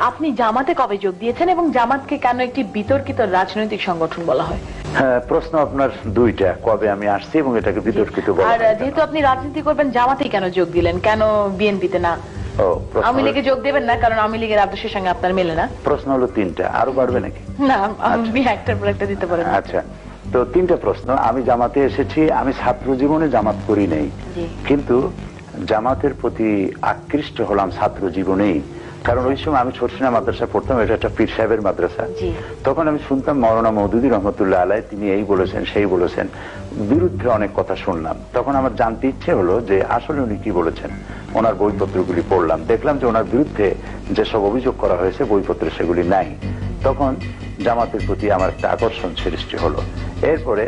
আপনি জামাতে কবে যোগ দিয়েছেন এবং জামাতকে কেন একটি বিতর্কিত রাজনৈতিক সংগঠন বলা হয়? হ্যাঁ, প্রশ্ন আপনার দুইটা, কবে আমি আসছি এবং এটাকে বিতর্কিত বলা হয়। আর যেহেতু আপনি রাজনীতি করবেন, জামাতেই কেন যোগ দিলেন, কেন বিএনপিতে না? আওয়ামী লীগে যোগ দেবেন না, কারণ আওয়ামী লীগের আদর্শের সঙ্গে আপনার মেলে না? প্রশ্ন হলো তিনটা, আরো বাড়বে নাকি? না, আমি একটার পর একটা দিতে পারেন। আচ্ছা, তো তিনটা প্রশ্ন। আমি জামাতে এসেছি, আমি ছাত্র জীবনে জামাত করি নাই, কিন্তু জামাতের প্রতি আকৃষ্ট হলাম ছাত্র জীবনেই। কারণ ওই সময় আমি ছোটসিনা মাদ্রাসা পড়তাম, এটা একটা পীর সাহেবের মাদ্রাসা। তখন আমি শুনতাম মওলানা মওদুদী রহমতুল্লাহ আলাই, তিনি এই বলেছেন সেই বলেছেন, বিরুদ্ধে অনেক কথা শুনলাম। তখন আমার জানতে ইচ্ছে হলো যে আসলে উনি কি বলেছেন। ওনার বইপত্রগুলি পড়লাম, দেখলাম যে ওনার বিরুদ্ধে যেসব অভিযোগ করা হয়েছে বইপত্রে সেগুলি নাই। তখন জামাতের প্রতি আমার একটা আকর্ষণ সৃষ্টি হলো। এরপরে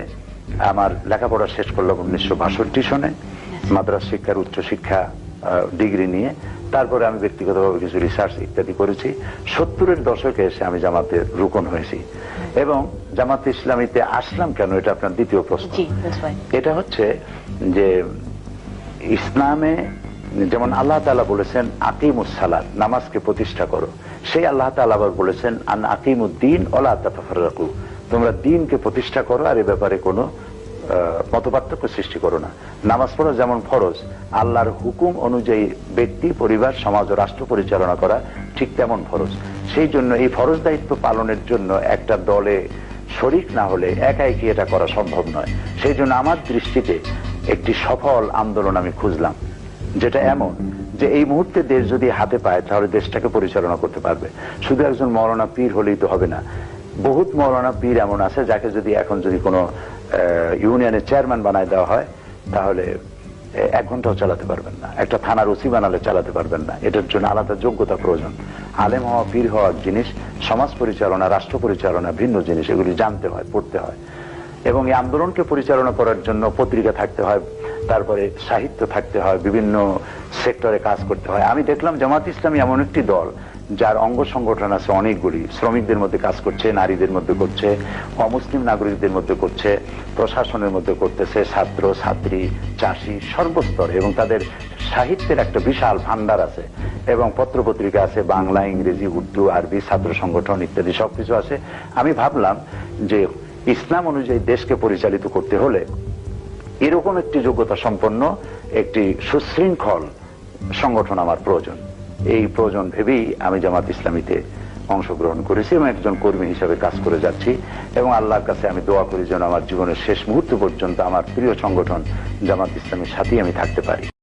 আমার লেখাপড়া শেষ করলাম 1962 সনে, মাদ্রাসা শিক্ষার উচ্চশিক্ষা ডিগ্রি নিয়ে। তারপরে আমি ব্যক্তিগতভাবে কিছু রিসার্চ ইত্যাদি করেছি। 70-এর দশকে এসে আমি জামাতের রুকন হয়েছি এবং জামাতে ইসলামীতে আসলাম কেন, এটা আপনার দ্বিতীয় প্রশ্ন। এটা হচ্ছে যে ইসলামে যেমন আল্লাহ তাআলা বলেছেন আকিমুস সালাত, নামাজকে প্রতিষ্ঠা করো, সেই আল্লাহ তাআলা আবার বলেছেন আন আকিমুদ্দিন ওয়ালা তাতাফাররাকু, তোমরা দ্বীনকে প্রতিষ্ঠা করো আর এ ব্যাপারে কোনো মতপার্থক্য সৃষ্টি করো না। নামাজ পড়া যেমন ফরজ, আল্লাহর হুকুম অনুযায়ী ব্যক্তি, পরিবার, সমাজ ও রাষ্ট্র পরিচালনা করা ঠিক তেমন ফরজ। সেই জন্য এই ফরজ দায়িত্ব পালনের জন্য একটা দলে শরিক না হলে একাই কি এটা করা সম্ভব নয়। সেই জন্য আমার দৃষ্টিতে একটি সফল আন্দোলন আমি খুঁজলাম, যেটা এমন যে এই মুহূর্তে দেশ যদি হাতে পায় তাহলে দেশটাকে পরিচালনা করতে পারবে। শুধু একজন মৌলানা পীর হলেই তো হবে না, বহুত মৌলানা পীর এমন আছে যাকে যদি এখন যদি কোনো ইউনিয়নের চেয়ারম্যান বানায় দেওয়া হয় তাহলে 1 ঘন্টাও চালাতে পারবেন না, একটা থানার ওসি বানালে চালাতে পারবেন না। এটার জন্য আলাদা যোগ্যতা প্রয়োজন। আলেম হওয়া, পীর হওয়া জিনিস, সমাজ পরিচালনা, রাষ্ট্র পরিচালনা ভিন্ন জিনিস, এগুলি জানতে হয়, পড়তে হয়। এবং এই আন্দোলনকে পরিচালনা করার জন্য পত্রিকা থাকতে হয়, তারপরে সাহিত্য থাকতে হয়, বিভিন্ন সেক্টরে কাজ করতে হয়। আমি দেখলাম জামাত ইসলামী এমন একটি দল যার অঙ্গ সংগঠন আছে অনেকগুলি, শ্রমিকদের মধ্যে কাজ করছে, নারীদের মধ্যে করছে, অমুসলিম নাগরিকদের মধ্যে করছে, প্রশাসনের মধ্যে করতেছে, ছাত্র ছাত্রী, চাষি, সর্বস্তরে, এবং তাদের সাহিত্যের একটা বিশাল ভান্ডার আছে এবং পত্রপত্রিকা আছে, বাংলা, ইংরেজি, উর্দু, আরবি, ছাত্র সংগঠন ইত্যাদি সবকিছু আছে। আমি ভাবলাম যে ইসলাম অনুযায়ী দেশকে পরিচালিত করতে হলে এরকম একটি যোগ্যতা সম্পন্ন একটি সুশৃঙ্খল সংগঠন আমার প্রয়োজন। এই প্রয়োজন ভেবেই আমি জামাত ইসলামীতে অংশগ্রহণ করেছি এবং একজন কর্মী হিসাবে কাজ করে যাচ্ছি। এবং আল্লাহর কাছে আমি দোয়া করি যেন আমার জীবনের শেষ মুহূর্ত পর্যন্ত আমার প্রিয় সংগঠন জামাত ইসলামীর সাথেই আমি থাকতে পারি।